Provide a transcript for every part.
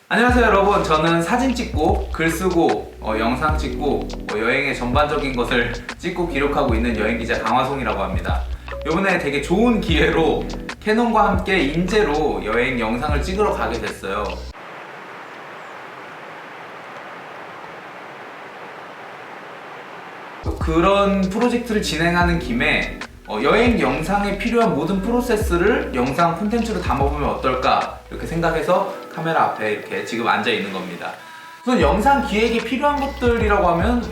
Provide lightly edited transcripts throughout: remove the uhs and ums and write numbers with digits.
안녕하세요 여러분, 저는 사진 찍고 글 쓰고 영상 찍고 여행의 전반적인 것을 찍고 기록하고 있는 여행기자 강화송이라고 합니다. 이번에 되게 좋은 기회로 캐논과 함께 인제로 여행 영상을 찍으러 가게 됐어요. 그런 프로젝트를 진행하는 김에 여행 영상에 필요한 모든 프로세스를 영상 콘텐츠로 담아보면 어떨까 이렇게 생각해서 카메라 앞에 이렇게 지금 앉아 있는 겁니다. 우선 영상 기획에 필요한 것들이라고 하면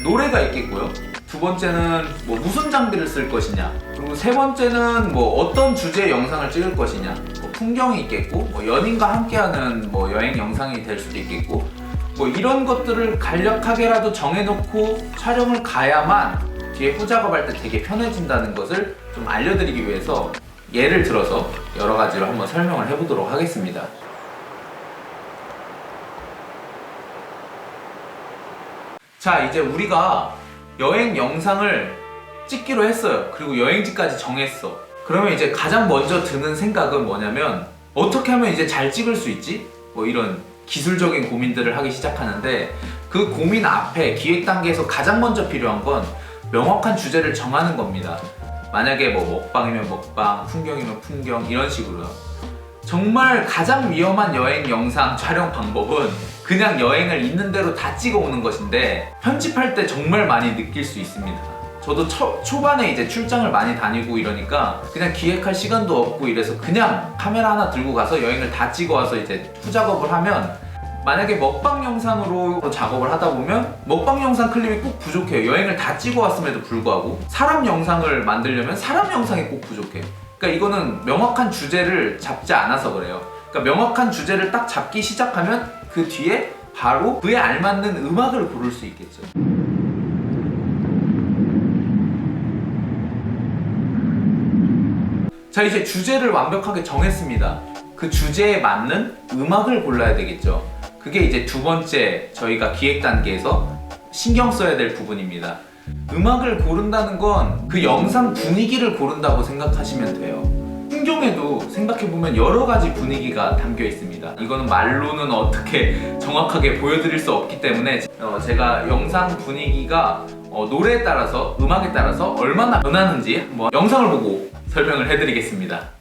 노래가 있겠고요. 두 번째는 무슨 장비를 쓸 것이냐, 그리고 세 번째는 어떤 주제의 영상을 찍을 것이냐, 풍경이 있겠고 연인과 함께하는 여행 영상이 될 수도 있겠고 이런 것들을 간략하게라도 정해놓고 촬영을 가야만 뒤에 후작업할 때 되게 편해진다는 것을 좀 알려드리기 위해서 예를 들어서 여러 가지로 한번 설명을 해보도록 하겠습니다. 자, 이제 우리가 여행 영상을 찍기로 했어요. 그리고 여행지까지 정했어. 그러면 이제 가장 먼저 드는 생각은 뭐냐면, 어떻게 하면 이제 잘 찍을 수 있지? 이런 기술적인 고민들을 하기 시작하는데, 그 고민 앞에 기획 단계에서 가장 먼저 필요한 건 명확한 주제를 정하는 겁니다. 만약에 먹방이면 먹방, 풍경이면 풍경, 이런 식으로요. 정말 가장 위험한 여행 영상 촬영 방법은 그냥 여행을 있는 대로 다 찍어오는 것인데, 편집할 때 정말 많이 느낄 수 있습니다. 저도 초반에 이제 출장을 많이 다니고 이러니까 그냥 기획할 시간도 없고 이래서 그냥 카메라 하나 들고 가서 여행을 다 찍어와서 이제 후작업을 하면, 만약에 먹방 영상으로 작업을 하다 보면 먹방 영상 클립이 꼭 부족해요. 여행을 다 찍어왔음에도 불구하고 사람 영상을 만들려면 사람 영상이 꼭 부족해요. 그러니까 이거는 명확한 주제를 잡지 않아서 그래요. 그러니까 명확한 주제를 딱 잡기 시작하면 그 뒤에 바로 그에 알맞는 음악을 고를 수 있겠죠. 자, 이제 주제를 완벽하게 정했습니다. 그 주제에 맞는 음악을 골라야 되겠죠. 그게 이제 두 번째 저희가 기획 단계에서 신경 써야 될 부분입니다. 음악을 고른다는 건 그 영상 분위기를 고른다고 생각하시면 돼요. 풍경에도 생각해보면 여러 가지 분위기가 담겨 있습니다. 이거는 말로는 어떻게 정확하게 보여드릴 수 없기 때문에 제가 영상 분위기가 노래에 따라서, 음악에 따라서 얼마나 변하는지 한번 영상을 보고 설명을 해드리겠습니다.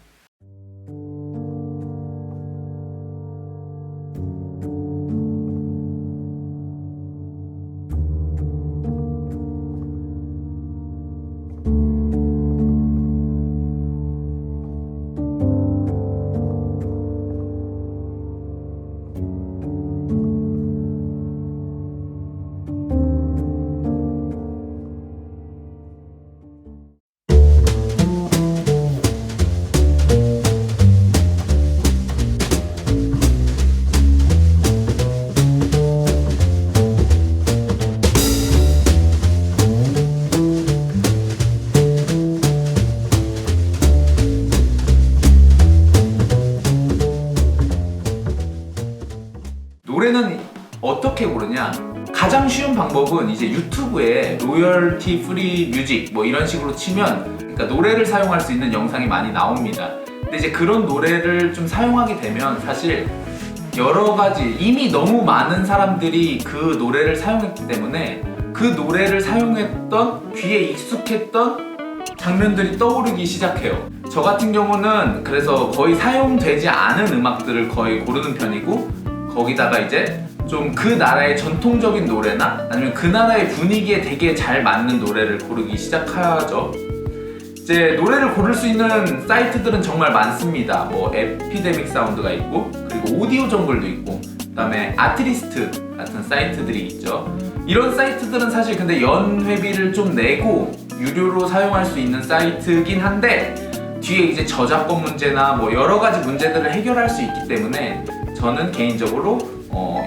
노래는 어떻게 고르냐? 가장 쉬운 방법은 이제 유튜브에 로열티 프리 뮤직 이런 식으로 치면, 그러니까 노래를 사용할 수 있는 영상이 많이 나옵니다. 근데 이제 그런 노래를 좀 사용하게 되면 사실 여러 가지 이미 너무 많은 사람들이 그 노래를 사용했기 때문에 그 노래를 사용했던, 귀에 익숙했던 장면들이 떠오르기 시작해요. 저 같은 경우는 그래서 거의 사용되지 않은 음악들을 거의 고르는 편이고, 거기다가 이제 좀 그 나라의 전통적인 노래나 아니면 그 나라의 분위기에 되게 잘 맞는 노래를 고르기 시작하죠. 이제 노래를 고를 수 있는 사이트들은 정말 많습니다. 에피데믹 사운드가 있고, 그리고 오디오 정글도 있고, 그 다음에 아티리스트 같은 사이트들이 있죠. 이런 사이트들은 사실 근데 연회비를 좀 내고 유료로 사용할 수 있는 사이트긴 한데, 뒤에 이제 저작권 문제나 여러 가지 문제들을 해결할 수 있기 때문에 저는 개인적으로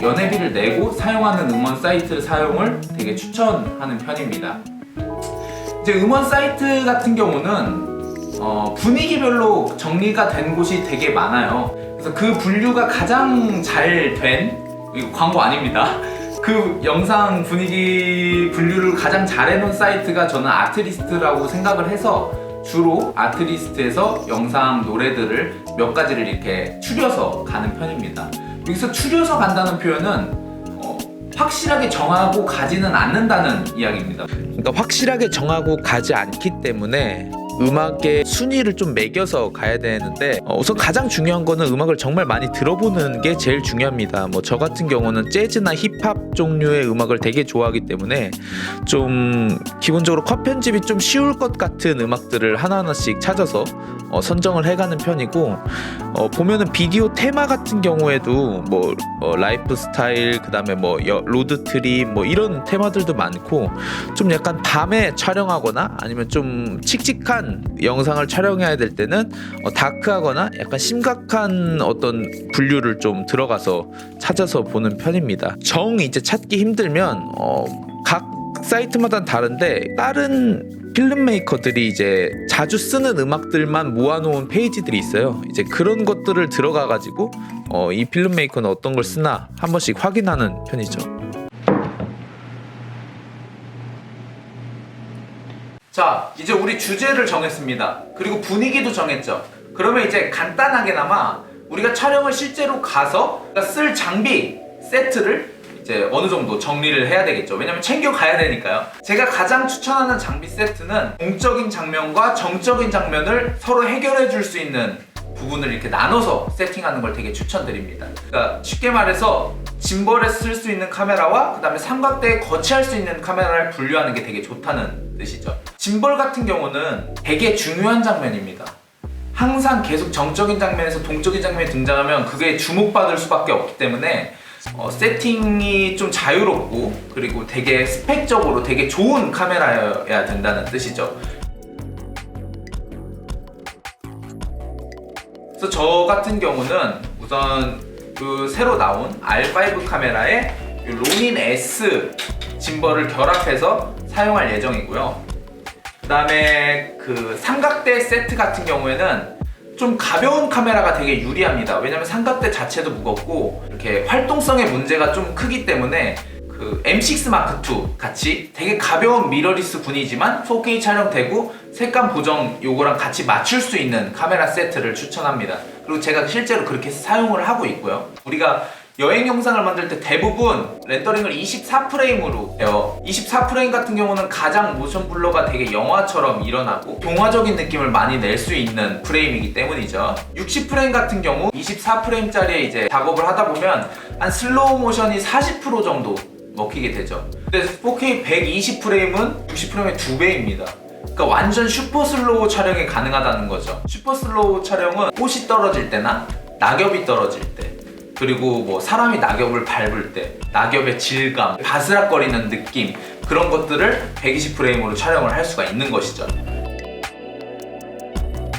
연회비를 내고 사용하는 음원 사이트 사용을 되게 추천하는 편입니다. 이제 음원 사이트 같은 경우는 분위기별로 정리가 된 곳이 되게 많아요. 그래서 그 분류가 가장 잘 된, 이거 광고 아닙니다. 그 영상 분위기 분류를 가장 잘 해놓은 사이트가 저는 아트리스트라고 생각을 해서 주로 아트리스트에서 영상 노래들을 몇 가지를 이렇게 추려서 가는 편입니다. 여기서 추려서 간다는 표현은 확실하게 정하고 가지는 않는다는 이야기입니다. 그러니까 확실하게 정하고 가지 않기 때문에 음악의 순위를 좀 매겨서 가야 되는데 우선 가장 중요한 거는 음악을 정말 많이 들어보는 게 제일 중요합니다. 뭐 저 같은 경우는 재즈나 힙합 종류의 음악을 되게 좋아하기 때문에 좀 기본적으로 컷 편집이 좀 쉬울 것 같은 음악들을 하나하나씩 찾아서 선정을 해가는 편이고, 보면은 비디오 테마 같은 경우에도 뭐 라이프 스타일, 그 다음에 뭐 로드 트립 뭐 이런 테마들도 많고, 좀 약간 밤에 촬영하거나 아니면 좀 칙칙한 영상을 촬영해야 될 때는 다크하거나 약간 심각한 어떤 분류를 좀 들어가서 찾아서 보는 편입니다. 정 이제 찾기 힘들면 각 사이트마다 다른데 다른 필름 메이커들이 이제 자주 쓰는 음악들만 모아놓은 페이지들이 있어요. 이제 그런 것들을 들어가가지고 이 필름 메이커는 어떤 걸 쓰나 한 번씩 확인하는 편이죠. 자, 이제 우리 주제를 정했습니다. 그리고 분위기도 정했죠. 그러면 이제 간단하게나마 우리가 촬영을 실제로 가서 쓸 장비 세트를 이제 어느 정도 정리를 해야 되겠죠. 왜냐면 챙겨가야 되니까요. 제가 가장 추천하는 장비 세트는 공적인 장면과 정적인 장면을 서로 해결해 줄 수 있는 부분을 이렇게 나눠서 세팅하는 걸 되게 추천드립니다. 그러니까 쉽게 말해서 짐벌에 쓸 수 있는 카메라와 그 다음에 삼각대에 거치할 수 있는 카메라를 분류하는 게 되게 좋다는 뜻이죠. 짐벌 같은 경우는 되게 중요한 장면입니다. 항상 계속 정적인 장면에서 동적인 장면이 등장하면 그게 주목받을 수밖에 없기 때문에 세팅이 좀 자유롭고 그리고 되게 스펙적으로 되게 좋은 카메라여야 된다는 뜻이죠. 그래서 저 같은 경우는 우선 그 새로 나온 R5 카메라에 로닌 S 짐벌을 결합해서 사용할 예정이고요. 그 다음에 그 삼각대 세트 같은 경우에는 좀 가벼운 카메라가 되게 유리합니다. 왜냐면 삼각대 자체도 무겁고 이렇게 활동성의 문제가 좀 크기 때문에 그 M6 마크 II 같이 되게 가벼운 미러리스 분이지만 4K 촬영되고 색감 보정 요거랑 같이 맞출 수 있는 카메라 세트를 추천합니다. 그리고 제가 실제로 그렇게 사용을 하고 있고요. 우리가 여행 영상을 만들 때 대부분 렌더링을 24프레임으로 해요. 24프레임 같은 경우는 가장 모션 블러가 되게 영화처럼 일어나고 동화적인 느낌을 많이 낼 수 있는 프레임이기 때문이죠. 60프레임 같은 경우 24프레임짜리 이제 작업을 하다 보면 한 슬로우 모션이 40% 정도 먹히게 되죠. 근데 4K 120프레임은 60프레임의 2배입니다. 그러니까 완전 슈퍼 슬로우 촬영이 가능하다는 거죠. 슈퍼 슬로우 촬영은 꽃이 떨어질 때나 낙엽이 떨어질 때, 그리고 뭐 사람이 낙엽을 밟을 때 낙엽의 질감, 바스락거리는 느낌, 그런 것들을 120프레임으로 촬영을 할 수가 있는 것이죠.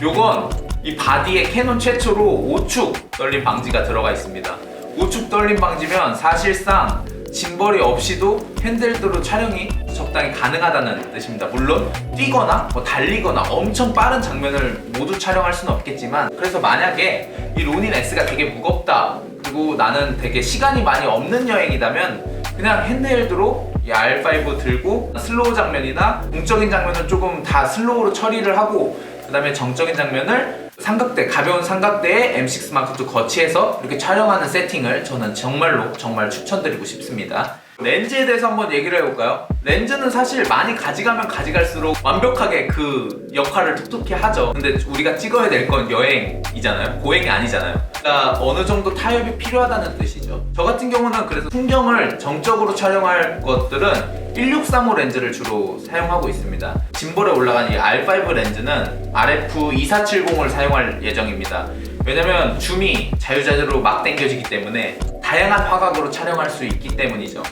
요건 이 바디에 캐논 최초로 5축 떨림 방지가 들어가 있습니다. 5축 떨림 방지면 사실상 짐벌이 없이도 핸들드로 촬영이 적당히 가능하다는 뜻입니다. 물론 뛰거나 뭐 달리거나 엄청 빠른 장면을 모두 촬영할 수는 없겠지만, 그래서 만약에 이 로닌 S가 되게 무겁다, 그리고 나는 되게 시간이 많이 없는 여행이라면 그냥 핸드헬드로 이 R5 들고 슬로우 장면이나 동적인 장면은 조금 다 슬로우로 처리를 하고, 그 다음에 정적인 장면을 삼각대, 가벼운 삼각대에 M6 마크 II 거치해서 이렇게 촬영하는 세팅을 저는 정말 추천드리고 싶습니다. 렌즈에 대해서 한번 얘기를 해볼까요? 렌즈는 사실 많이 가져가면 가져갈수록 완벽하게 그 역할을 톡톡히 하죠. 근데 우리가 찍어야 될 건 여행이잖아요. 고행이 아니잖아요. 그러니까 어느 정도 타협이 필요하다는 뜻이죠. 저 같은 경우는 그래서 풍경을 정적으로 촬영할 것들은 1635 렌즈를 주로 사용하고 있습니다. 짐벌에 올라간 이 R5 렌즈는 RF2470을 사용할 예정입니다. 왜냐면 줌이 자유자재로 막 당겨지기 때문에 다양한 화각으로 촬영할 수 있기 때문이죠.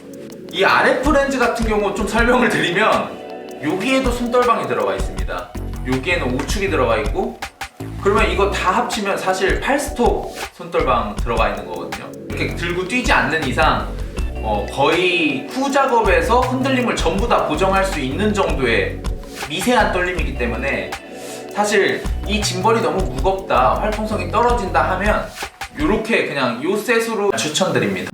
이 RF 렌즈 같은 경우 좀 설명을 드리면, 여기에도 손떨방이 들어가 있습니다. 여기에는 우측이 들어가 있고, 그러면 이거 다 합치면 사실 8스톱 손떨방 들어가 있는 거거든요. 이렇게 들고 뛰지 않는 이상 거의 후 작업에서 흔들림을 전부 다 보정할 수 있는 정도의 미세한 떨림이기 때문에 사실 이 짐벌이 너무 무겁다, 활동성이 떨어진다 하면 이렇게 그냥 요 셋으로 추천드립니다.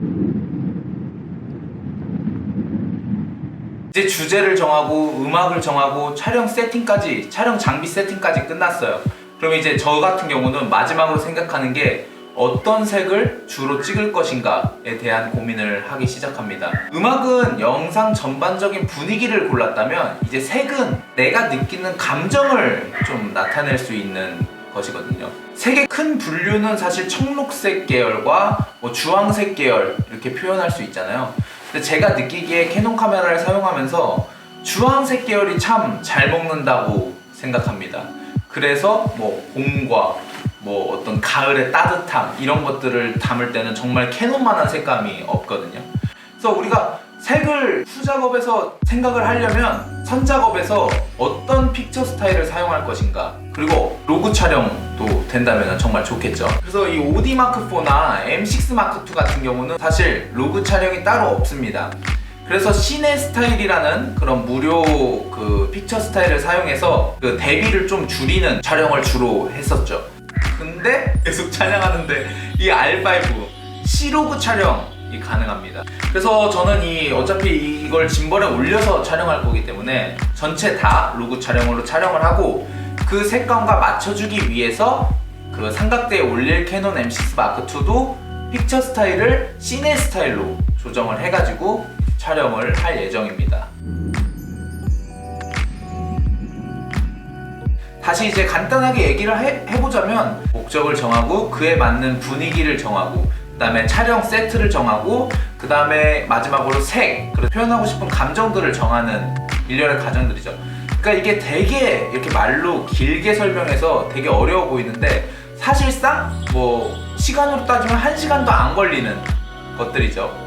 이제 주제를 정하고 음악을 정하고 촬영 세팅까지, 촬영 장비 세팅까지 끝났어요. 그럼 이제 저 같은 경우는 마지막으로 생각하는 게 어떤 색을 주로 찍을 것인가에 대한 고민을 하기 시작합니다. 음악은 영상 전반적인 분위기를 골랐다면 이제 색은 내가 느끼는 감정을 좀 나타낼 수 있는 것이거든요. 색의 큰 분류는 사실 청록색 계열과 뭐 주황색 계열 이렇게 표현할 수 있잖아요. 근데 제가 느끼기에 캐논 카메라를 사용하면서 주황색 계열이 참 잘 먹는다고 생각합니다. 그래서 뭐 봄과 뭐 어떤 가을의 따뜻함 이런 것들을 담을 때는 정말 캐논만한 색감이 없거든요. 그래서 우리가 색을 후작업에서 생각을 하려면 선작업에서 어떤 픽처 스타일을 사용할 것인가, 그리고 로그 촬영도 된다면 정말 좋겠죠. 그래서 이 OD 마크4나 M6 마크2 같은 경우는 사실 로그 촬영이 따로 없습니다. 그래서 시네 스타일이라는 그런 무료 그 픽처 스타일을 사용해서 그 대비를 좀 줄이는 촬영을 주로 했었죠. 근데 계속 촬영하는데 이 R5 C로그 촬영이 가능합니다. 그래서 저는 어차피 이걸 짐벌에 올려서 촬영할 거기 때문에 전체 다 로그 촬영으로 촬영을 하고, 그 색감과 맞춰주기 위해서 그 삼각대에 올릴 캐논 M6 마크2도 픽처 스타일을 시네 스타일로 조정을 해가지고 촬영을 할 예정입니다. 다시 이제 간단하게 얘기를 해보자면, 목적을 정하고 그에 맞는 분위기를 정하고, 그 다음에 촬영 세트를 정하고, 그 다음에 마지막으로 색, 그리고 표현하고 싶은 감정들을 정하는 일련의 과정들이죠. 그러니까 이게 되게 이렇게 말로 길게 설명해서 되게 어려워 보이는데, 사실상 뭐 시간으로 따지면 1시간도 안 걸리는 것들이죠.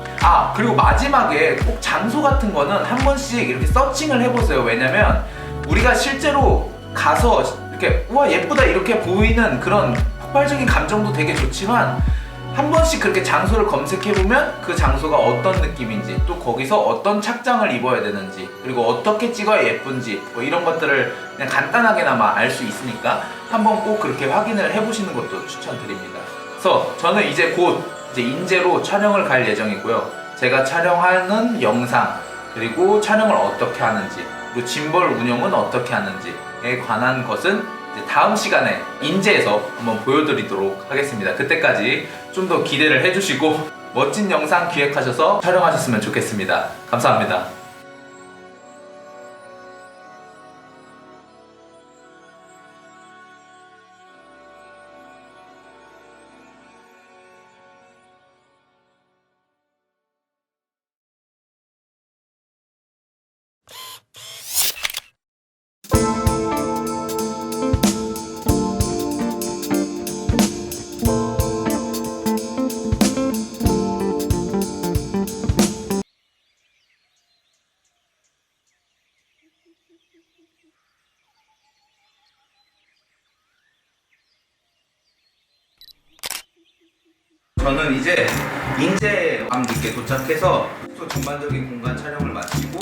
그리고 마지막에 꼭 장소 같은 거는 한 번씩 이렇게 서칭을 해보세요. 왜냐면 우리가 실제로 가서 이렇게 우와 예쁘다 이렇게 보이는 그런 폭발적인 감정도 되게 좋지만, 한 번씩 그렇게 장소를 검색해보면 그 장소가 어떤 느낌인지, 또 거기서 어떤 착장을 입어야 되는지, 그리고 어떻게 찍어야 예쁜지, 뭐 이런 것들을 그냥 간단하게나마 알 수 있으니까 한번 꼭 그렇게 확인을 해보시는 것도 추천드립니다. 그래서 저는 이제 곧 인제로 촬영을 갈 예정이고요. 제가 촬영하는 영상, 그리고 촬영을 어떻게 하는지, 그리고 짐벌 운영은 어떻게 하는지에 관한 것은 이제 다음 시간에 인제에서 한번 보여드리도록 하겠습니다. 그때까지 좀 더 기대를 해주시고 멋진 영상 기획하셔서 촬영하셨으면 좋겠습니다. 감사합니다. 저는 이제 인제 밤늦게 도착해서 숙소 전반적인 공간 촬영을 마치고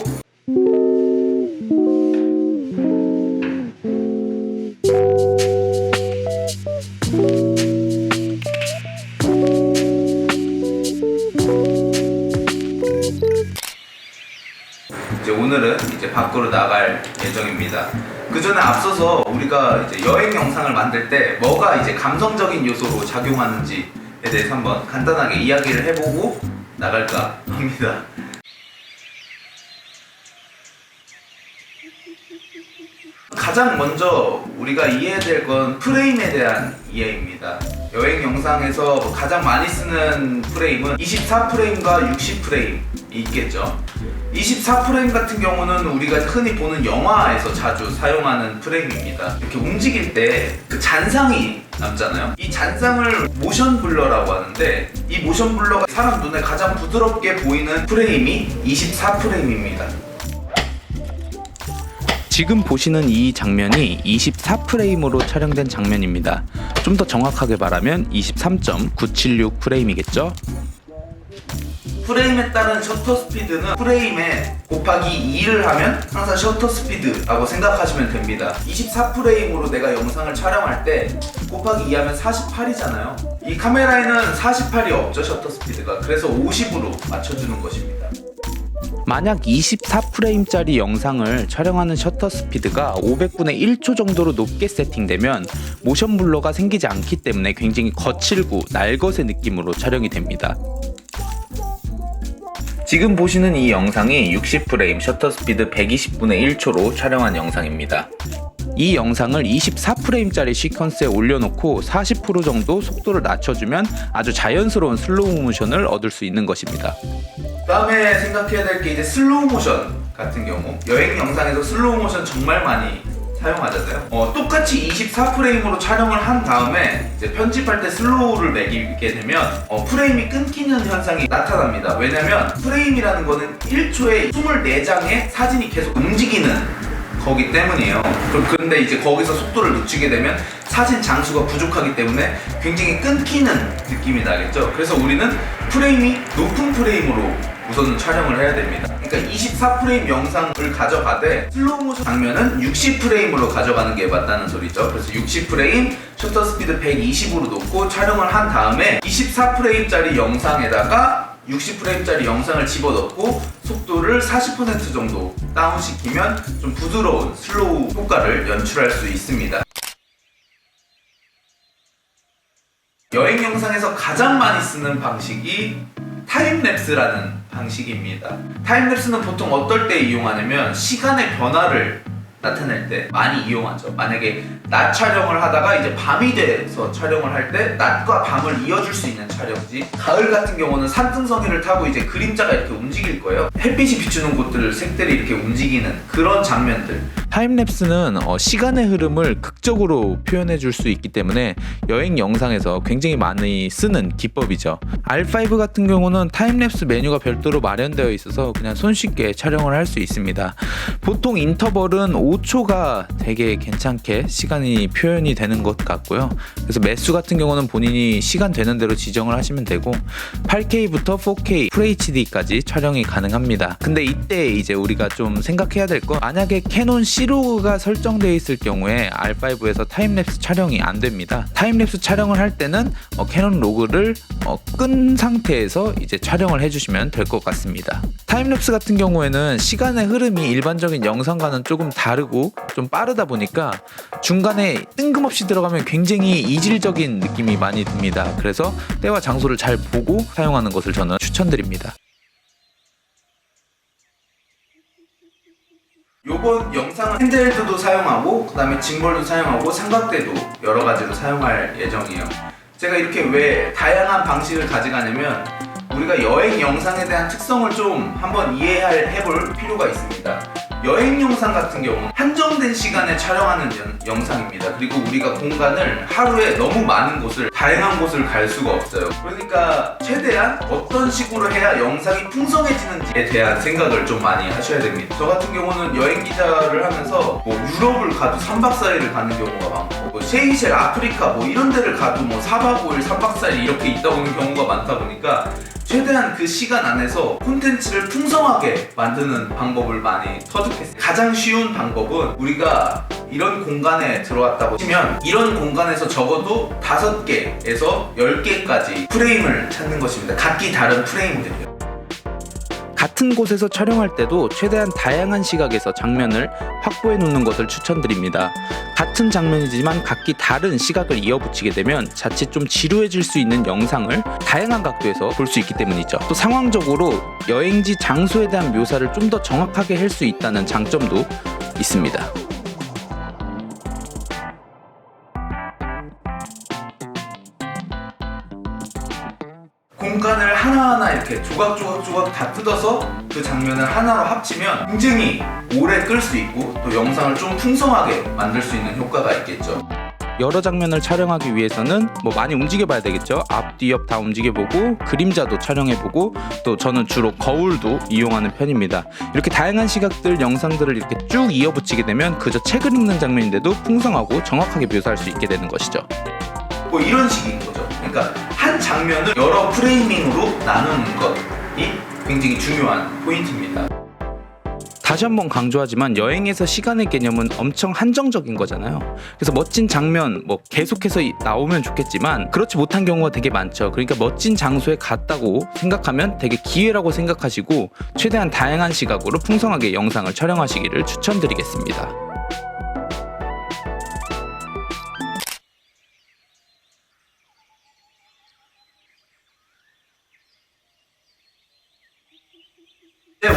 이제 오늘은 이제 밖으로 나갈 예정입니다. 그 전에 앞서서 우리가 이제 여행 영상을 만들 때 뭐가 이제 감성적인 요소로 작용하는지에 대해서 한번 간단하게 이야기를 해보고 나갈까 합니다. 가장 먼저 우리가 이해해야 될 건 프레임에 대한 이해입니다. 여행 영상에서 가장 많이 쓰는 프레임은 24프레임과 60프레임이 있겠죠. 24프레임 같은 경우는 우리가 흔히 보는 영화에서 자주 사용하는 프레임입니다. 이렇게 움직일 때 그 잔상이 남잖아요. 이 잔상을 모션 블러라고 하는데, 이 모션 블러가 사람 눈에 가장 부드럽게 보이는 프레임이 24프레임입니다. 지금 보시는 이 장면이 24프레임으로 촬영된 장면입니다. 좀 더 정확하게 말하면 23.976 프레임이겠죠? 프레임에 따른 셔터 스피드는 프레임에 곱하기 2를 하면 항상 셔터 스피드라고 생각하시면 됩니다. 24프레임으로 내가 영상을 촬영할 때 곱하기 2 하면 48이잖아요. 이 카메라에는 48이 없죠, 셔터 스피드가. 그래서 50으로 맞춰주는 것입니다. 만약 24프레임짜리 영상을 촬영하는 셔터 스피드가 500분의 1초 정도로 높게 세팅되면 모션 블러가 생기지 않기 때문에 굉장히 거칠고 날것의 느낌으로 촬영이 됩니다. 지금 보시는 이 영상이 60프레임 셔터 스피드 120분의 1초로 촬영한 영상입니다. 이 영상을 24프레임짜리 시퀀스에 올려놓고 40% 정도 속도를 낮춰주면 아주 자연스러운 슬로우 모션을 얻을 수 있는 것입니다. 다음에 생각해야 될 게 이제 슬로우 모션 같은 경우, 여행 영상에서 슬로우 모션 정말 많이 사용하잖아요. 똑같이 24프레임으로 촬영을 한 다음에 이제 편집할 때 슬로우를 매기게 되면 프레임이 끊기는 현상이 나타납니다. 왜냐면 프레임이라는 거는 1초에 24장의 사진이 계속 움직이는 거기 때문이에요. 그런데 이제 거기서 속도를 늦추게 되면 사진 장수가 부족하기 때문에 굉장히 끊기는 느낌이 나겠죠. 그래서 우리는 프레임이 높은 프레임으로 우선 촬영을 해야 됩니다. 그러니까 24프레임 영상을 가져가되 슬로우 모션 장면은 60프레임으로 가져가는 게 맞다는 소리죠. 그래서 60프레임 셔터 스피드 120으로 놓고 촬영을 한 다음에 24프레임짜리 영상에다가 60프레임짜리 영상을 집어넣고 속도를 40% 정도 다운시키면 좀 부드러운 슬로우 효과를 연출할 수 있습니다. 여행 영상에서 가장 많이 쓰는 방식이 타임랩스라는 방식입니다. 타임랩스는 보통 어떨 때 이용하냐면 시간의 변화를 나타낼 때 많이 이용하죠. 만약에 낮 촬영을 하다가 이제 밤이 돼서 촬영을 할 때 낮과 밤을 이어줄 수 있는 촬영지, 가을 같은 경우는 산등성이를 타고 이제 그림자가 이렇게 움직일 거예요. 햇빛이 비추는 곳들을 색들이 이렇게 움직이는 그런 장면들. 타임랩스는 시간의 흐름을 극적으로 표현해 줄 수 있기 때문에 여행 영상에서 굉장히 많이 쓰는 기법이죠. R5 같은 경우는 타임랩스 메뉴가 별도로 마련되어 있어서 그냥 손쉽게 촬영을 할 수 있습니다. 보통 인터벌은 5초가 되게 괜찮게 시간이 표현이 되는 것 같고요. 그래서 매수 같은 경우는 본인이 시간 되는 대로 지정을 하시면 되고 8K부터 4K, FHD까지 촬영이 가능합니다. 근데 이때 이제 우리가 좀 생각해야 될 건, 만약에 캐논 C로그가 설정되어 있을 경우에 R5에서 타임랩스 촬영이 안 됩니다. 타임랩스 촬영을 할 때는 캐논 로그를 끈 상태에서 이제 촬영을 해주시면 될 것 같습니다. 타임랩스 같은 경우에는 시간의 흐름이 일반적인 영상과는 조금 다르고 좀 빠르다 보니까 중간에 뜬금없이 들어가면 굉장히 이질적인 느낌이 많이 듭니다. 그래서 때와 장소를 잘 보고 사용하는 것을 저는 추천드립니다. 요번 영상은 핸드헬드도 사용하고 그 다음에 짐볼도 사용하고 삼각대도 여러 가지로 사용할 예정이에요. 제가 이렇게 왜 다양한 방식을 가져가냐면 우리가 여행 영상에 대한 특성을 좀 한번 이해해볼 필요가 있습니다. 여행 영상 같은 경우는 한정된 시간에 촬영하는 영상입니다. 그리고 우리가 공간을 하루에 너무 많은 곳을, 다양한 곳을 갈 수가 없어요. 그러니까 최대한 어떤 식으로 해야 영상이 풍성해지는지에 대한 생각을 좀 많이 하셔야 됩니다. 저 같은 경우는 여행 기자를 하면서 유럽을 가도 3박 4일을 가는 경우가 많고 세이셸, 아프리카 이런 데를 가도 4박 5일, 3박 4일 이렇게 있다 오는 경우가 많다 보니까 최대한 그 시간 안에서 콘텐츠를 풍성하게 만드는 방법을 많이 터득했어요. 가장 쉬운 방법은 우리가 이런 공간에 들어왔다고 치면 이런 공간에서 적어도 5개에서 10개까지 프레임을 찾는 것입니다. 각기 다른 프레임들이요. 같은 곳에서 촬영할 때도 최대한 다양한 시각에서 장면을 확보해 놓는 것을 추천드립니다. 같은 장면이지만 각기 다른 시각을 이어붙이게 되면 자칫 좀 지루해질 수 있는 영상을 다양한 각도에서 볼 수 있기 때문이죠. 또 상황적으로 여행지 장소에 대한 묘사를 좀 더 정확하게 할 수 있다는 장점도 있습니다. 공간을 하나하나 이렇게 조각조각 다 뜯어서 그 장면을 하나로 합치면 굉장히 오래 끌 수 있고 또 영상을 좀 풍성하게 만들 수 있는 효과가 있겠죠. 여러 장면을 촬영하기 위해서는 많이 움직여봐야 되겠죠. 앞, 뒤, 옆 다 움직여보고 그림자도 촬영해보고 또 저는 주로 거울도 이용하는 편입니다. 이렇게 다양한 시각들, 영상들을 이렇게 쭉 이어붙이게 되면 그저 책을 읽는 장면인데도 풍성하고 정확하게 묘사할 수 있게 되는 것이죠. 이런 식인 거죠. 그러니까 한 장면을 여러 프레이밍으로 나누는 것이 굉장히 중요한 포인트입니다. 다시 한번 강조하지만 여행에서 시간의 개념은 엄청 한정적인 거잖아요. 그래서 멋진 장면 뭐 계속해서 나오면 좋겠지만 그렇지 못한 경우가 되게 많죠. 그러니까 멋진 장소에 갔다고 생각하면 되게 기회라고 생각하시고 최대한 다양한 시각으로 풍성하게 영상을 촬영하시기를 추천드리겠습니다.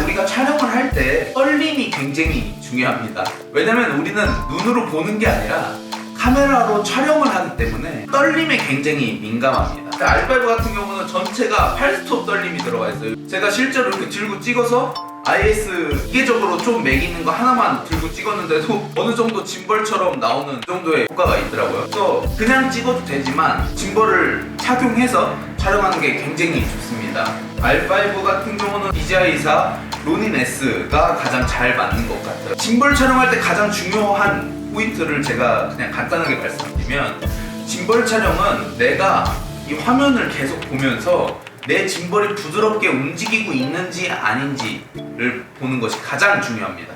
우리가 촬영을 할 때 떨림이 굉장히 중요합니다. 왜냐면 우리는 눈으로 보는 게 아니라 카메라로 촬영을 하기 때문에 떨림에 굉장히 민감합니다. R5 같은 경우는 전체가 8스톱 떨림이 들어가 있어요. 제가 실제로 이렇게 들고 찍어서 IS 기계적으로 좀 매기는 거 하나만 들고 찍었는데도 어느 정도 짐벌처럼 나오는 정도의 효과가 있더라고요. 그래서 그냥 찍어도 되지만 짐벌을 착용해서 촬영하는 게 굉장히 좋습니다. R5 같은 경우는 DJI-사 로닌 S가 가장 잘 맞는 것 같아요. 짐벌 촬영할 때 가장 중요한 포인트를 제가 그냥 간단하게 말씀드리면, 짐벌 촬영은 내가 이 화면을 계속 보면서 내 짐벌이 부드럽게 움직이고 있는지 아닌지를 보는 것이 가장 중요합니다.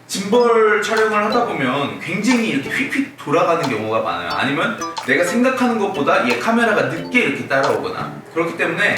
짐벌 촬영을 하다 보면 굉장히 이렇게 휙휙 돌아가는 경우가 많아요. 아니면 내가 생각하는 것보다 이 카메라가 늦게 이렇게 따라오거나, 그렇기 때문에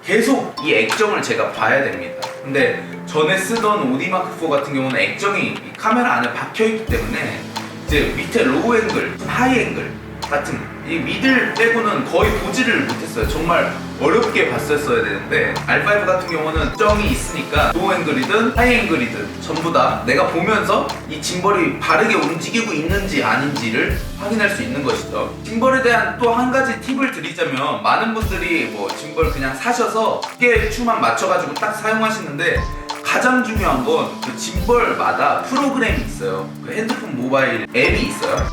계속 이 액정을 제가 봐야 됩니다. 근데 전에 쓰던 오디마크4 같은 경우는 액정이 이 카메라 안에 박혀있기 때문에 이제 밑에 로우 앵글, 하이 앵글 같은 이 미들 빼고는 거의 보지를 못했어요. 정말 어렵게 봤었어야 되는데 R5 같은 경우는 액정이 있으니까 로우 앵글이든 하이 앵글이든 전부 다 내가 보면서 이 짐벌이 바르게 움직이고 있는지 아닌지를 확인할 수 있는 것이죠. 짐벌에 대한 또 한 가지 팁을 드리자면, 많은 분들이 뭐 짐벌 그냥 사셔서 무게추만 맞춰가지고 딱 사용하시는데, 가장 중요한 건 그 짐벌마다 프로그램이 있어요. 그 핸드폰 모바일 앱이 있어요.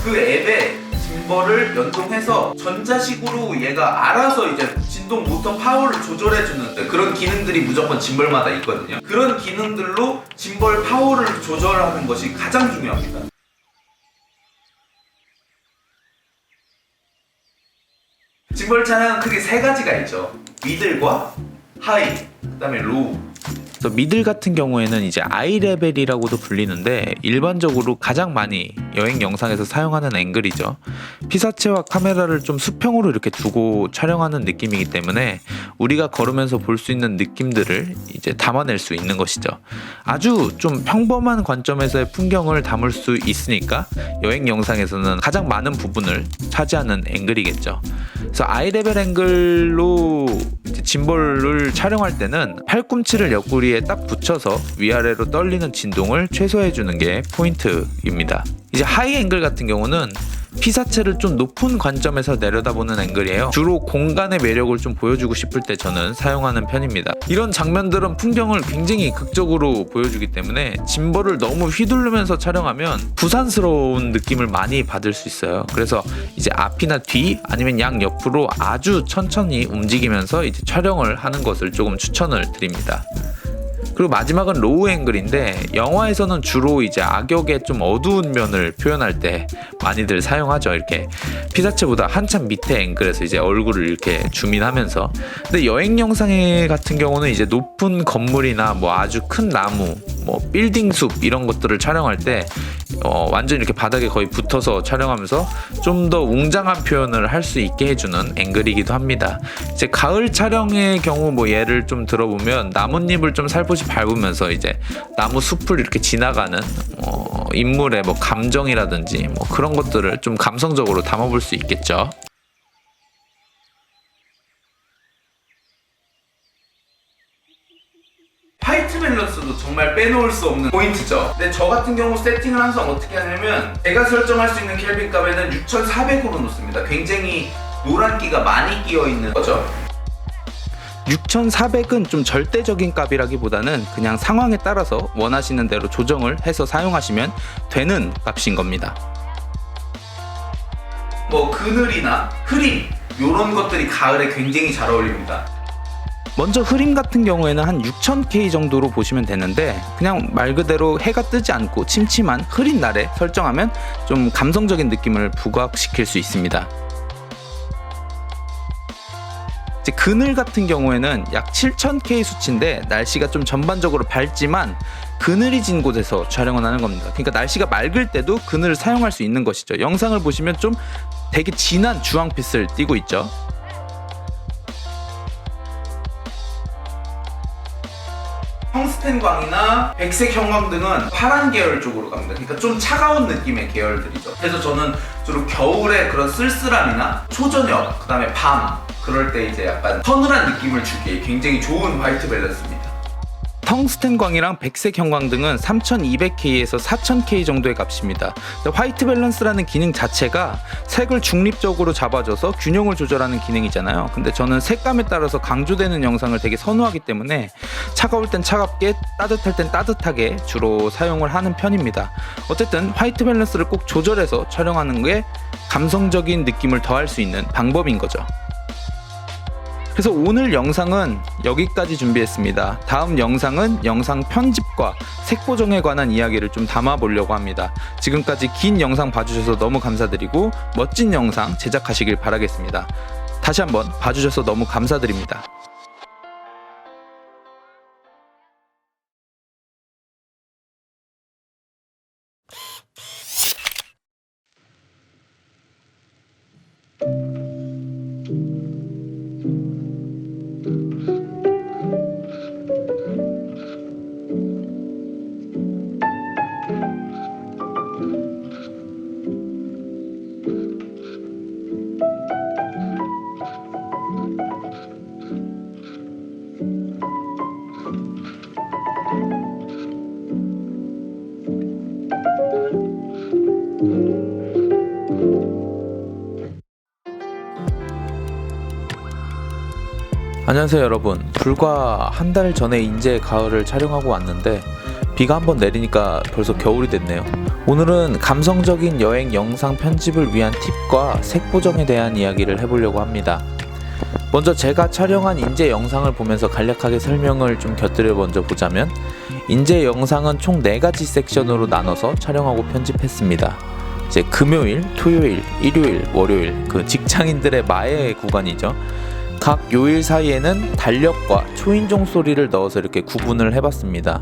그 앱에 짐벌을 연동해서 전자식으로 얘가 알아서 이제 진동 모터 파워를 조절해주는 그런 기능들이 무조건 짐벌마다 있거든요. 그런 기능들로 짐벌 파워를 조절하는 것이 가장 중요합니다. 짐벌 촬영은 크게 세 가지가 있죠. 미들과 하이, 그 다음에 로우. 그래서 미들 같은 경우에는 이제 아이 레벨이라고도 불리는데 일반적으로 가장 많이 여행 영상에서 사용하는 앵글이죠. 피사체와 카메라를 좀 수평으로 이렇게 두고 촬영하는 느낌이기 때문에 우리가 걸으면서 볼 수 있는 느낌들을 이제 담아낼 수 있는 것이죠. 아주 좀 평범한 관점에서의 풍경을 담을 수 있으니까 여행 영상에서는 가장 많은 부분을 차지하는 앵글이겠죠. 그래서 아이 레벨 앵글로 이제 짐벌을 촬영할 때는 팔꿈치를 옆구리에 딱 붙여서 위아래로 떨리는 진동을 최소화해주는 게 포인트입니다. 이제 하이 앵글 같은 경우는 피사체를 좀 높은 관점에서 내려다보는 앵글이에요. 주로 공간의 매력을 좀 보여주고 싶을 때 저는 사용하는 편입니다. 이런 장면들은 풍경을 굉장히 극적으로 보여주기 때문에 짐벌을 너무 휘두르면서 촬영하면 부산스러운 느낌을 많이 받을 수 있어요. 그래서 이제 앞이나 뒤 아니면 양 옆으로 아주 천천히 움직이면서 이제 촬영을 하는 것을 조금 추천을 드립니다. 그리고 마지막은 로우 앵글인데, 영화에서는 주로 이제 악역의 좀 어두운 면을 표현할 때 많이들 사용하죠. 이렇게 피사체보다 한참 밑에 앵글에서 이제 얼굴을 이렇게 줌인하면서. 근데 여행 영상 같은 경우는 이제 높은 건물이나 뭐 아주 큰 나무, 뭐 빌딩 숲 이런 것들을 촬영할 때 완전 이렇게 바닥에 거의 붙어서 촬영하면서 좀 더 웅장한 표현을 할 수 있게 해주는 앵글이기도 합니다. 이제 가을 촬영의 경우 뭐 예를 좀 들어보면, 나뭇잎을 좀 살포시 밟으면서 이제 나무 숲을 이렇게 지나가는 인물의 뭐 감정이라든지 뭐 그런 것들을 좀 감성적으로 담아볼 수 있겠죠. 화이트 밸런스도 정말 빼놓을 수 없는 포인트죠. 근데 저 같은 경우 세팅을 항상 어떻게 하냐면, 제가 설정할 수 있는 켈빈 값에는 6400으로 놓습니다. 굉장히 노란기가 많이 끼어있는 거죠. 6400은 좀 절대적인 값이라기보다는 그냥 상황에 따라서 원하시는 대로 조정을 해서 사용하시면 되는 값인 겁니다. 뭐 그늘이나 흐림 이런 것들이 가을에 굉장히 잘 어울립니다. 먼저 흐림 같은 경우에는 한 6000K 정도로 보시면 되는데, 그냥 말 그대로 해가 뜨지 않고 침침한 흐린 날에 설정하면 좀 감성적인 느낌을 부각시킬 수 있습니다. 이제 그늘 같은 경우에는 약 7000K 수치인데, 날씨가 좀 전반적으로 밝지만 그늘이 진 곳에서 촬영을 하는 겁니다. 그러니까 날씨가 맑을 때도 그늘을 사용할 수 있는 것이죠. 영상을 보시면 좀 되게 진한 주황빛을 띠고 있죠. 형스텐광이나 백색 형광 등은 파란 계열 쪽으로 갑니다. 그러니까 좀 차가운 느낌의 계열들이죠. 그래서 저는 주로 겨울에 그런 쓸쓸함이나 초저녁, 그 다음에 밤 그럴 때 이제 약간 서늘한 느낌을 주기에 굉장히 좋은 화이트 밸런스입니다. 텅스텐광이랑 백색 형광 등은 3200K에서 4000K 정도의 값입니다. 화이트 밸런스라는 기능 자체가 색을 중립적으로 잡아줘서 균형을 조절하는 기능이잖아요. 근데 저는 색감에 따라서 강조되는 영상을 되게 선호하기 때문에 차가울 땐 차갑게, 따뜻할 땐 따뜻하게 주로 사용을 하는 편입니다. 어쨌든 화이트 밸런스를 꼭 조절해서 촬영하는 게 감성적인 느낌을 더할 수 있는 방법인 거죠. 그래서 오늘 영상은 여기까지 준비했습니다. 다음 영상은 영상 편집과 색 보정에 관한 이야기를 좀 담아보려고 합니다. 지금까지 긴 영상 봐주셔서 너무 감사드리고 멋진 영상 제작하시길 바라겠습니다. 다시 한번 봐주셔서 너무 감사드립니다. 안녕하세요 여러분. 불과 한 달 전에 인제 가을을 촬영하고 왔는데 비가 한번 내리니까 벌써 겨울이 됐네요. 오늘은 감성적인 여행 영상 편집을 위한 팁과 색 보정에 대한 이야기를 해보려고 합니다. 먼저 제가 촬영한 인제 영상을 보면서 간략하게 설명을 좀 곁들여 먼저 보자면, 인제 영상은 총 4가지 섹션으로 나눠서 촬영하고 편집했습니다. 이제 금요일, 토요일, 일요일, 월요일, 그 직장인들의 마의 구간이죠. 각 요일 사이에는 달력과 초인종 소리를 넣어서 이렇게 구분을 해봤습니다.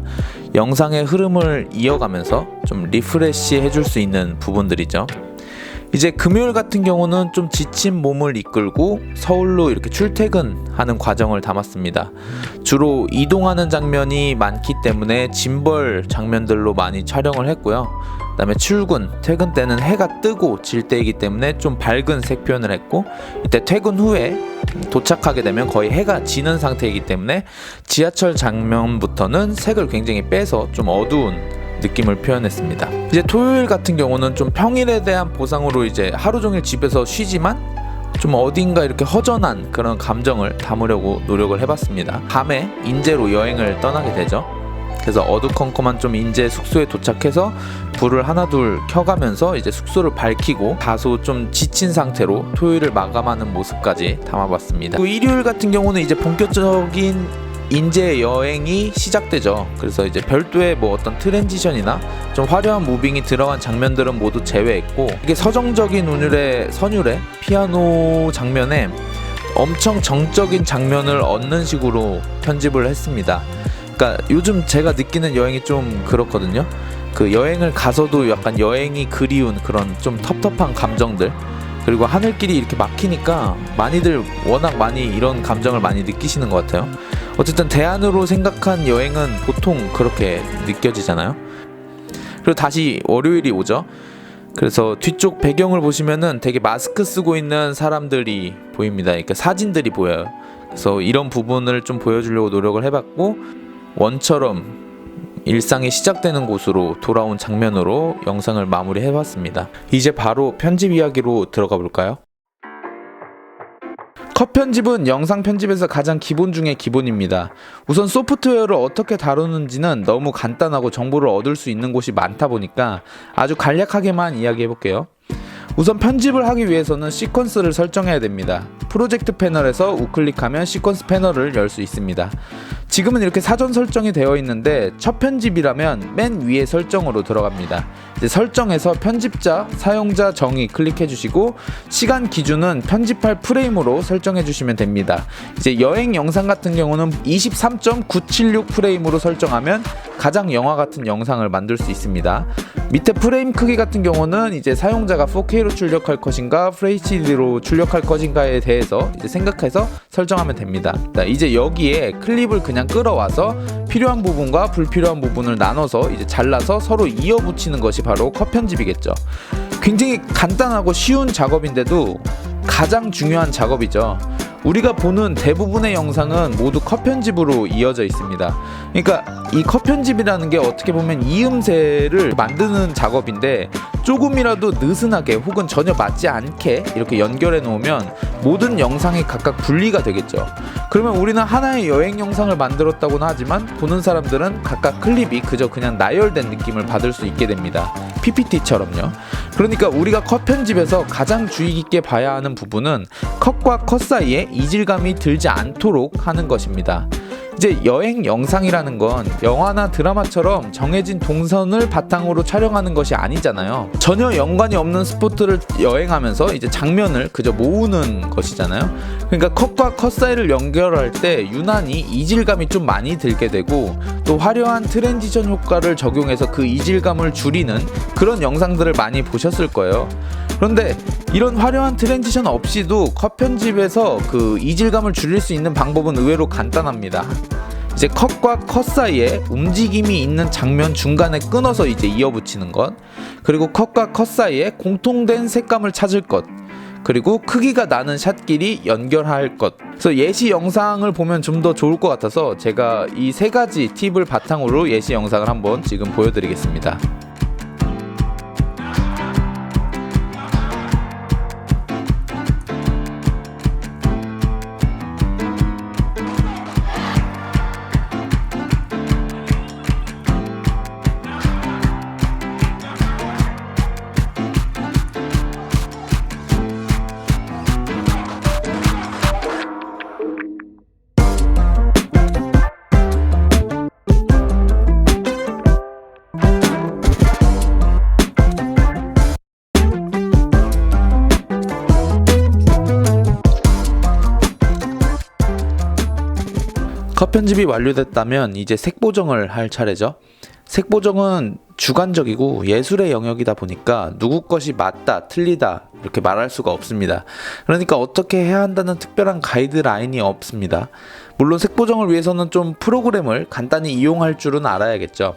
영상의 흐름을 이어가면서 좀 리프레시 해줄 수 있는 부분들이죠. 이제 금요일 같은 경우는 좀 지친 몸을 이끌고 서울로 이렇게 출퇴근하는 과정을 담았습니다. 주로 이동하는 장면이 많기 때문에 짐벌 장면들로 많이 촬영을 했고요. 그 다음에 출근, 퇴근 때는 해가 뜨고 질 때이기 때문에 좀 밝은 색 표현을 했고, 이때 퇴근 후에 도착하게 되면 거의 해가 지는 상태이기 때문에 지하철 장면부터는 색을 굉장히 빼서 좀 어두운 느낌을 표현했습니다. 이제 토요일 같은 경우는 좀 평일에 대한 보상으로 이제 하루 종일 집에서 쉬지만 좀 어딘가 이렇게 허전한 그런 감정을 담으려고 노력을 해봤습니다. 밤에 인제로 여행을 떠나게 되죠. 그래서 어두컴컴한 좀 인제 숙소에 도착해서 불을 하나둘 켜가면서 이제 숙소를 밝히고 다소 좀 지친 상태로 토요일을 마감하는 모습까지 담아봤습니다. 그리고 일요일 같은 경우는 이제 본격적인 인제 여행이 시작되죠. 그래서 이제 별도의 뭐 어떤 트랜지션이나 좀 화려한 무빙이 들어간 장면들은 모두 제외했고, 이게 서정적인 선율의 피아노 장면에 엄청 정적인 장면을 얻는 식으로 편집을 했습니다. 그러니까 요즘 제가 느끼는 여행이 좀 그렇거든요. 그 여행을 가서도 약간 여행이 그리운 그런 좀 텁텁한 감정들, 그리고 하늘길이 이렇게 막히니까 많이들 워낙 많이 이런 감정을 많이 느끼시는 것 같아요. 어쨌든 대안으로 생각한 여행은 보통 그렇게 느껴지잖아요. 그리고 다시 월요일이 오죠. 그래서 뒤쪽 배경을 보시면은 되게 마스크 쓰고 있는 사람들이 보입니다. 그러니까 사진들이 보여요. 그래서 이런 부분을 좀 보여주려고 노력을 해봤고, 원처럼 일상이 시작되는 곳으로 돌아온 장면으로 영상을 마무리해봤습니다. 이제 바로 편집 이야기로 들어가 볼까요? 컷 편집은 영상 편집에서 가장 기본 중에 기본입니다. 우선 소프트웨어를 어떻게 다루는지는 너무 간단하고 정보를 얻을 수 있는 곳이 많다 보니까 아주 간략하게만 이야기해볼게요. 우선 편집을 하기 위해서는 시퀀스를 설정해야 됩니다. 프로젝트 패널에서 우클릭하면 시퀀스 패널을 열 수 있습니다. 지금은 이렇게 사전 설정이 되어 있는데 첫 편집이라면 맨 위에 설정으로 들어갑니다. 이제 설정에서 편집자, 사용자 정의 클릭해 주시고 시간 기준은 편집할 프레임으로 설정해 주시면 됩니다. 이제 여행 영상 같은 경우는 23.976 프레임으로 설정하면 가장 영화 같은 영상을 만들 수 있습니다. 밑에 프레임 크기 같은 경우는 이제 사용자가 4K로 출력할 것인가 FHD로 출력할 것인가에 대해서 이제 생각해서 설정하면 됩니다. 이제 여기에 클립을 그냥 끌어와서 필요한 부분과 불필요한 부분을 나눠서 이제 잘라서 서로 이어 붙이는 것이 바로 컷 편집이겠죠. 굉장히 간단하고 쉬운 작업인데도 가장 중요한 작업이죠. 우리가 보는 대부분의 영상은 모두 컷 편집으로 이어져 있습니다. 그러니까 이 컷 편집이라는 게 어떻게 보면 이음새를 만드는 작업인데 조금이라도 느슨하게 혹은 전혀 맞지 않게 이렇게 연결해 놓으면 모든 영상이 각각 분리가 되겠죠. 그러면 우리는 하나의 여행 영상을 만들었다고는 하지만 보는 사람들은 각각 클립이 그냥 나열된 느낌을 받을 수 있게 됩니다. PPT처럼요. 그러니까 우리가 컷 편집에서 가장 주의 깊게 봐야 하는 부분은 컷과 컷 사이에 이질감이 들지 않도록 하는 것입니다. 이제 여행 영상이라는 건 영화나 드라마처럼 정해진 동선을 바탕으로 촬영하는 것이 아니잖아요. 전혀 연관이 없는 스포트를 여행하면서 이제 장면을 그저 모으는 것이잖아요. 그러니까 컷과 컷 사이를 연결할 때 유난히 이질감이 좀 많이 들게 되고 또 화려한 트랜지션 효과를 적용해서 그 이질감을 줄이는 그런 영상들을 많이 보셨을 거예요. 그런데 이런 화려한 트랜지션 없이도 컷 편집에서 그 이질감을 줄일 수 있는 방법은 의외로 간단합니다. 이제 컷과 컷 사이에 움직임이 있는 장면 중간에 끊어서 이제 이어붙이는 것, 그리고 컷과 컷 사이에 공통된 색감을 찾을 것, 그리고 크기가 나는 샷끼리 연결할 것. 그래서 예시 영상을 보면 좀 더 좋을 것 같아서 제가 이 세 가지 팁을 바탕으로 예시 영상을 한번 지금 보여드리겠습니다. 컷 편집이 완료됐다면 이제 색 보정을 할 차례죠. 색 보정은 주관적이고 예술의 영역이다 보니까 누구 것이 맞다, 틀리다 이렇게 말할 수가 없습니다. 그러니까 어떻게 해야 한다는 특별한 가이드라인이 없습니다. 물론 색 보정을 위해서는 좀 프로그램을 간단히 이용할 줄은 알아야겠죠.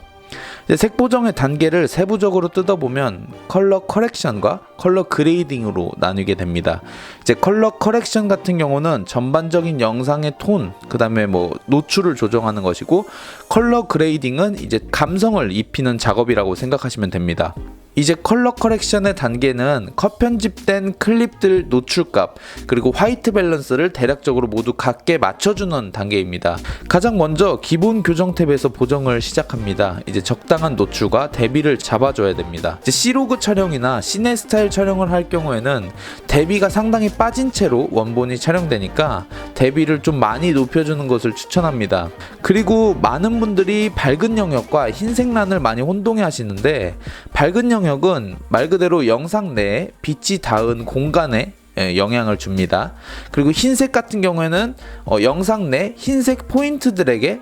이제 색 보정의 단계를 세부적으로 뜯어보면 컬러 커렉션과 컬러 그레이딩으로 나뉘게 됩니다. 이제 컬러 커렉션 같은 경우는 전반적인 영상의 톤, 그 다음에 노출을 조정하는 것이고, 컬러 그레이딩은 이제 감성을 입히는 작업이라고 생각하시면 됩니다. 이제 컬러 커렉션의 단계는 컷 편집된 클립들 노출값 그리고 화이트 밸런스를 대략적으로 모두 같게 맞춰주는 단계입니다. 가장 먼저 기본 교정 탭에서 보정을 시작합니다. 이제 적당한 노출과 대비를 잡아줘야 됩니다. 이제 C로그 촬영이나 시네 스타일 촬영을 할 경우에는 대비가 상당히 빠진 채로 원본이 촬영되니까 대비를 좀 많이 높여주는 것을 추천합니다. 그리고 많은 분들이 밝은 영역과 흰색란을 많이 혼동해 하시는데, 밝은 영역은 말 그대로 영상 내에 빛이 닿은 공간에 영향을 줍니다. 그리고 흰색 같은 경우에는 영상 내 흰색 포인트들에게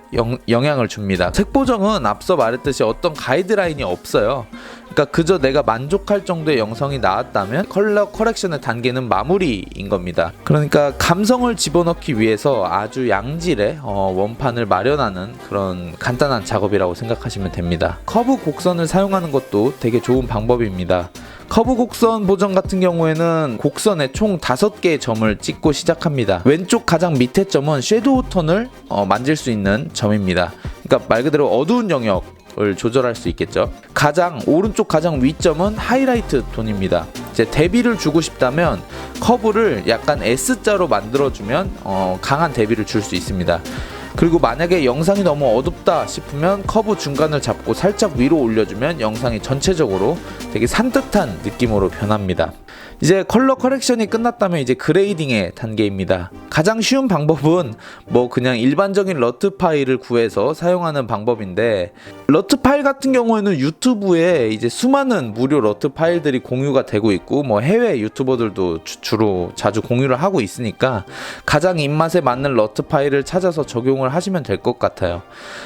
영향을 줍니다. 색 보정은 앞서 말했듯이 어떤 가이드라인이 없어요. 그러니까 그저 내가 만족할 정도의 영상이 나왔다면 컬러 커렉션의 단계는 마무리인 겁니다. 그러니까 감성을 집어넣기 위해서 아주 양질의 원판을 마련하는 그런 간단한 작업이라고 생각하시면 됩니다. 커브 곡선을 사용하는 것도 되게 좋은 방법입니다. 커브 곡선 보정 같은 경우에는 곡선에 총 5개의 점을 찍고 시작합니다. 왼쪽 가장 밑에 점은 섀도우 톤을 만질 수 있는 점입니다. 그러니까 말 그대로 어두운 영역을 조절할 수 있겠죠. 오른쪽 가장 위점은 하이라이트 톤입니다. 이제 대비를 주고 싶다면 커브를 약간 S자로 만들어주면 강한 대비를 줄 수 있습니다. 그리고 만약에 영상이 너무 어둡다 싶으면 커브 중간을 잡고 살짝 위로 올려주면 영상이 전체적으로 되게 산뜻한 느낌으로 변합니다. 이제 컬러 커렉션이 끝났다면 이제 그레이딩의 단계입니다. 가장 쉬운 방법은 뭐 그냥 일반적인 러트 파일을 구해서 사용하는 방법인데, 러트 파일 같은 경우에는 유튜브에 이제 수많은 무료 러트 파일들이 공유가 되고 있고, 뭐 해외 유튜버들도 주로 자주 공유를 하고 있으니까 가장 입맛에 맞는 러트 파일을 찾아서 적용을 하시면 될 것 같아요.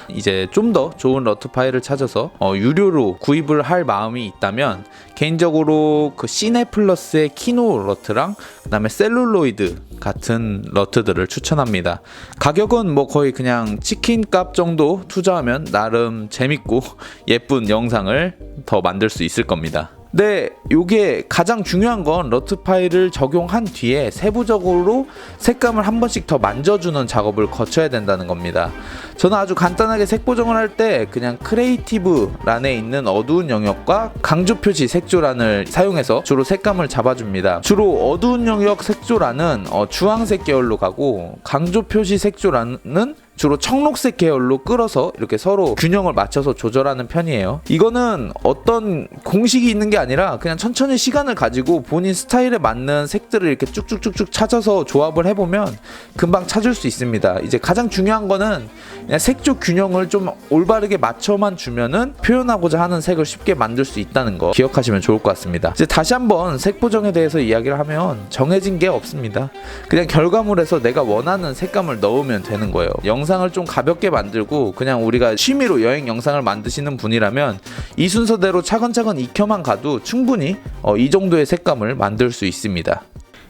이제 좀 더 좋은 러트 파일을 찾아서 유료로 구입을 할 마음이 있다면 개인적으로 그 시네플러스의 키노 러트랑 그다음에 셀룰로이드 같은 러트들을 추천합니다. 가격은 뭐 거의 그냥 치킨값 정도 투자하면 나름 재밌고 예쁜 영상을 더 만들 수 있을 겁니다. 네, 요게 가장 중요한 건 러트 파일을 적용한 뒤에 세부적으로 색감을 한 번씩 더 만져주는 작업을 거쳐야 된다는 겁니다. 저는 아주 간단하게 색 보정을 할 때 그냥 크리에이티브 란에 있는 어두운 영역과 강조 표시 색조란을 사용해서 주로 색감을 잡아줍니다. 주로 어두운 영역 색조란은 주황색 계열로 가고, 강조 표시 색조란은 주로 청록색 계열로 끌어서 이렇게 서로 균형을 맞춰서 조절하는 편이에요. 이거는 어떤 공식이 있는 게 아니라 그냥 천천히 시간을 가지고 본인 스타일에 맞는 색들을 이렇게 쭉쭉쭉쭉 찾아서 조합을 해보면 금방 찾을 수 있습니다. 이제 가장 중요한 거는 그냥 색조 균형을 좀 올바르게 맞춰만 주면은 표현하고자 하는 색을 쉽게 만들 수 있다는 거 기억하시면 좋을 것 같습니다. 이제 다시 한번 색 보정에 대해서 이야기를 하면 정해진 게 없습니다. 그냥 결과물에서 내가 원하는 색감을 넣으면 되는 거예요. 영상을 좀 가볍게 만들고 그냥 우리가 취미로 여행 영상을 만드시는 분이라면 이 순서대로 차근차근 익혀만 가도 충분히 이 정도의 색감을 만들 수 있습니다.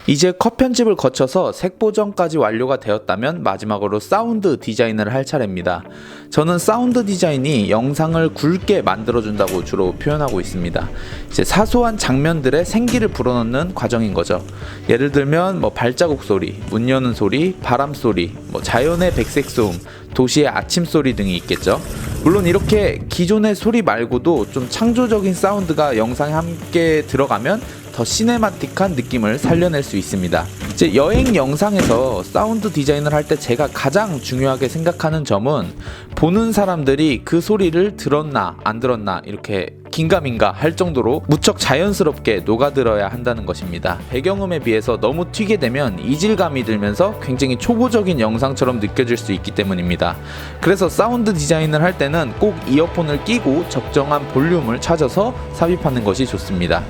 이제 컷 편집을 거쳐서 색 보정까지 완료가 되었다면 마지막으로 사운드 디자인을 할 차례입니다. 저는 사운드 디자인이 영상을 굵게 만들어준다고 주로 표현하고 있습니다. 이제 사소한 장면들의 생기를 불어넣는 과정인 거죠. 예를 들면 뭐 발자국 소리, 문 여는 소리, 바람 소리, 뭐 자연의 백색 소음, 도시의 아침 소리 등이 있겠죠. 물론 이렇게 기존의 소리 말고도 좀 창조적인 사운드가 영상에 함께 들어가면 더 시네마틱한 느낌을 살려낼 수 있습니다. 이제 여행 영상에서 사운드 디자인을 할 때 제가 가장 중요하게 생각하는 점은 보는 사람들이 그 소리를 들었나 안 들었나 이렇게 긴가민가 할 정도로 무척 자연스럽게 녹아들어야 한다는 것입니다. 배경음에 비해서 너무 튀게 되면 이질감이 들면서 굉장히 초보적인 영상처럼 느껴질 수 있기 때문입니다. 그래서 사운드 디자인을 할 때는 꼭 이어폰을 끼고 적정한 볼륨을 찾아서 삽입하는 것이 좋습니다.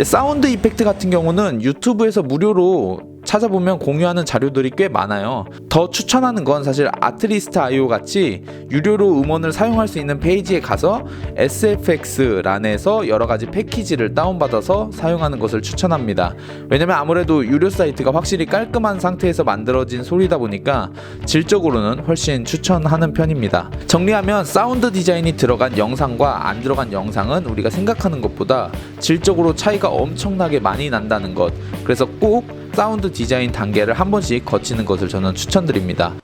사운드 이펙트 같은 경우는 유튜브에서 무료로 찾아보면 공유하는 자료들이 꽤 많아요. 더 추천하는 건 사실 아트리스트.io 같이 유료로 음원을 사용할 수 있는 페이지에 가서 SFX란에서 여러가지 패키지를 다운받아서 사용하는 것을 추천합니다. 왜냐면 아무래도 유료 사이트가 확실히 깔끔한 상태에서 만들어진 소리다 보니까 질적으로는 훨씬 추천하는 편입니다. 정리하면 사운드 디자인이 들어간 영상과 안 들어간 영상은 우리가 생각하는 것보다 질적으로 차이가 엄청나게 많이 난다는 것, 그래서 꼭 사운드 디자인 단계를 한 번씩 거치는 것을 저는 추천드립니다.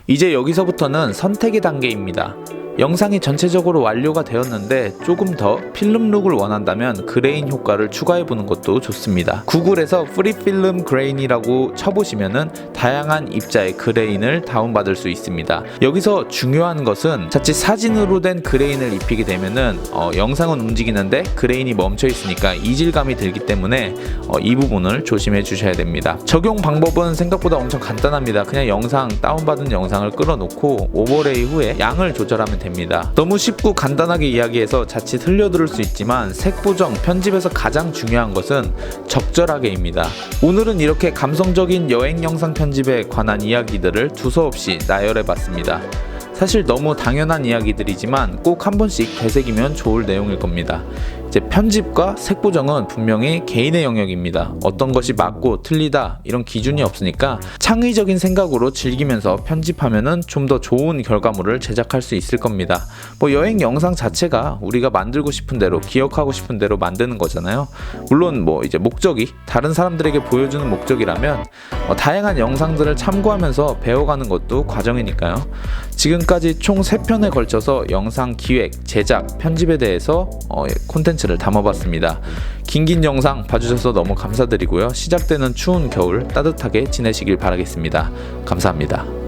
이제 여기서부터는 선택의 단계입니다. 영상이 전체적으로 완료가 되었는데 조금 더 필름 룩을 원한다면 그레인 효과를 추가해보는 것도 좋습니다. 구글에서 프리필름 그레인이라고 쳐보시면은 다양한 입자의 그레인을 다운받을 수 있습니다. 여기서 중요한 것은 자칫 사진으로 된 그레인을 입히게 되면은 영상은 움직이는데 그레인이 멈춰 있으니까 이질감이 들기 때문에 이 부분을 조심해 주셔야 됩니다. 적용 방법은 생각보다 엄청 간단합니다. 그냥 영상 다운받은 영상을 끌어놓고 오버레이 후에 양을 조절하면 됩니다. 너무 쉽고 간단하게 이야기해서 자칫 흘려들을 수 있지만 색 보정, 편집에서 가장 중요한 것은 적절하게입니다. 오늘은 이렇게 감성적인 여행 영상 편집에 관한 이야기들을 두서없이 나열해봤습니다. 사실 너무 당연한 이야기들이지만 꼭 한 번씩 되새기면 좋을 내용일 겁니다. 이제 편집과 색보정은 분명히 개인의 영역입니다. 어떤 것이 맞고 틀리다 이런 기준이 없으니까 창의적인 생각으로 즐기면서 편집하면은 좀 더 좋은 결과물을 제작할 수 있을 겁니다. 뭐 여행 영상 자체가 우리가 만들고 싶은 대로 기억하고 싶은 대로 만드는 거잖아요. 물론 뭐 이제 목적이 다른 사람들에게 보여주는 목적이라면 다양한 영상들을 참고하면서 배워가는 것도 과정이니까요. 지금까지 총 3편에 걸쳐서 영상 기획, 제작, 편집에 대해서 콘텐츠를 담아봤습니다. 긴 영상 봐주셔서 너무 감사드리고요. 시작되는 추운 겨울 따뜻하게 지내시길 바라겠습니다. 감사합니다.